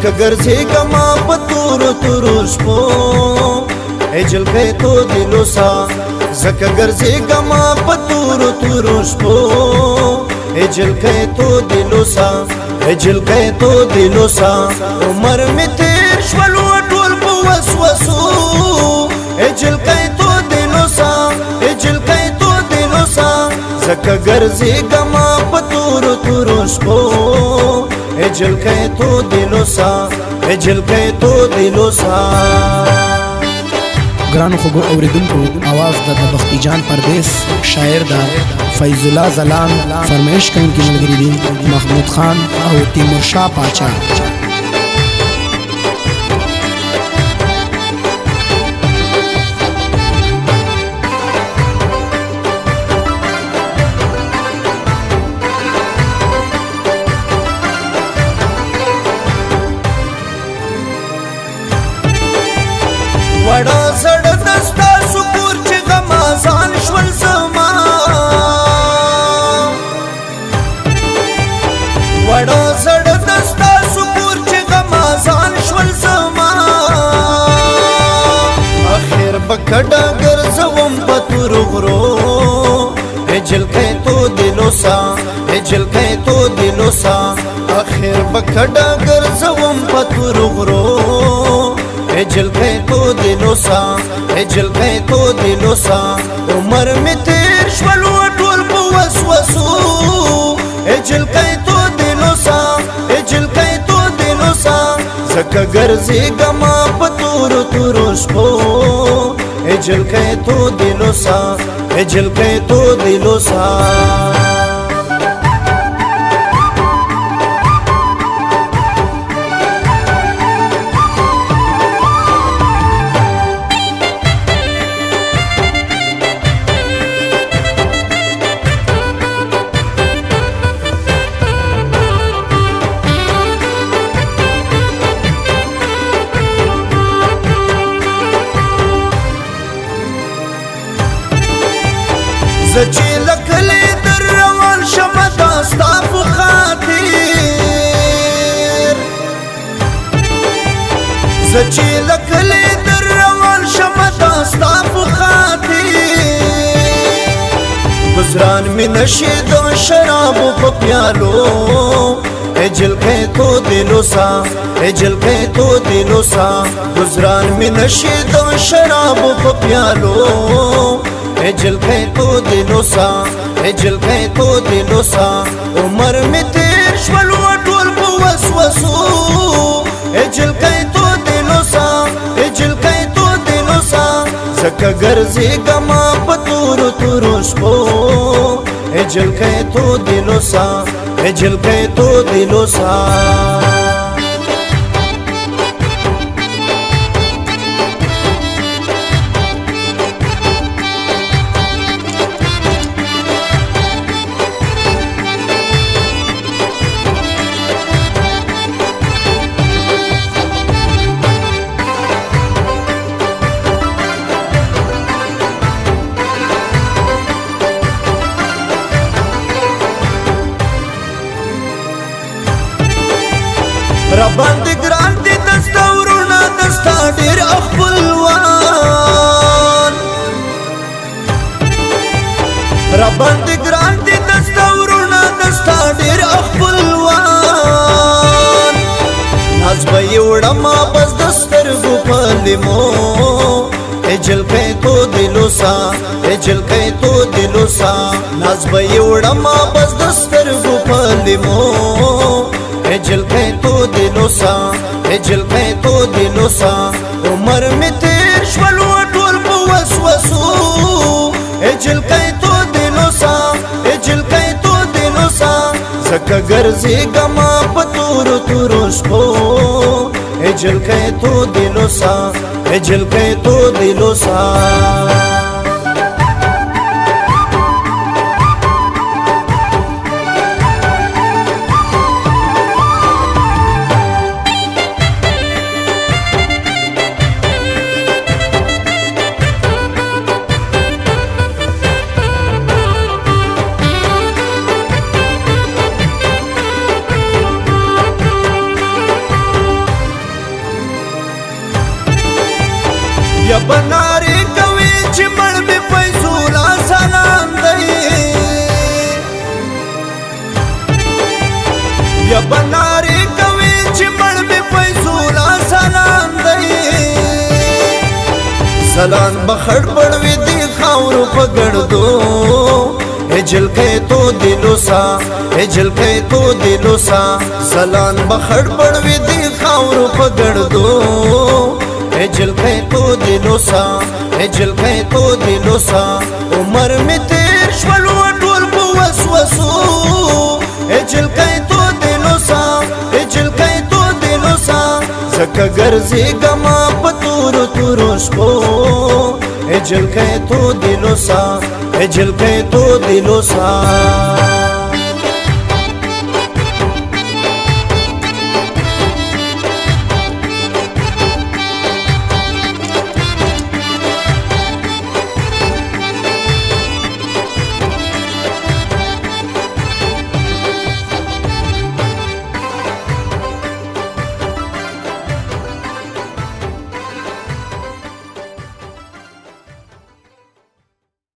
زکه ګرځېږمه په تورو تورو شپو ای جلکۍ تو دلوسا زکه ګرځېږمه په تورو تورو شپو ای جلکۍ تو دلوسا ای جلکۍ تو دلوسا عمر مې تېر شول ټول په وسوسو ای جلکۍ تو دلوسا ای جلکۍ تو دلوسا زکه ګرځېږمه په تورو تورو شپو ای جلکۍ تو دلوسا ای جلکۍ تو دلوسا ګرانو خوږو اوریدونکو आवाज د بختی جان پردیس شاعر دا فیض الله زلان فرمایش کوونکی ملګری دي محمود خان او تیمور شاه پاچا وړا زړه دستا سکور چې غمازان شول زما وړا زړه دستا سکور چې غمازان شول زما اخر بکډا ګرځوم په تور غرو ای جلکۍ تو دلوسا ای جلکۍ تو دلوسا اخر بکډا ګرځوم په تور غرو ای جلکۍ تو دلوسا ای جلکۍ تو دلوسا عمر مې تېر شول ټول په وسوسو ای جلکۍ تو دلوسا ای جلکۍ تو دلوسا زکه ګرځېږمه په تورو تورو شپو ای جلکۍ تو دلوسا ای جلکۍ تو دلوسا زچې لکلې در روان شمه دا ستا په خاطر زچې لکلې در روان شمه دا ستا په خاطر گزران مې نشي د شرابو په پیالو ای جلکۍ تو دلوسا ای جلکۍ تو دلوسا گزران مې نشي د شرابو په پیالو ای جلکۍ تو دلوسا ای جلکۍ تو دلوسا عمر مې تېر شول ټول په وسوسو ای جلکۍ تو دلوسا ای جلکۍ تو دلوسا زکه ګرځېږمه په تورو تورو شپو ای جلکۍ تو دلوسا ای جلکۍ تو دلوسا رباندې ګران دي دستا ورونه دستا ډېر خپلوان رباندې ګران دي دستا ورونه دستا ډېر خپلوان ناز به یې وړمه بس د سترګو په لیمو ای جلکۍ تو دلوسا ای جلکۍ تو دلوسا ناز به یې وړمه بس د سترګو په لیمو ای جلکۍ تو دلوسا ای جلکۍ تو دلوسا عمر مې تېر شول ټول په وسوسو ای جلکۍ تو دلوسا ای جلکۍ تو دلوسا زکه ګرځېږمه په تورو تورو شپو ای جلکۍ تو دلوسا ای جلکۍ تو دلوسا زلان بخړ بړوي دی خاورو په ګړدو اے جلکې تو دلو سا اے جلکې تو دلو سا زلان بخړ بړوي دی خاورو په ګړدو اے جلکې تو دلو سا اے جلکې تو دلو سا عمر می تیر شول ټول په وسوسو اے جلکې تو دلو سا اے جلکې تو دلو سا زکه ګرځي ګما پتور تور شپو اے جلکې تو دلو سا اے جلکې تو دلو سا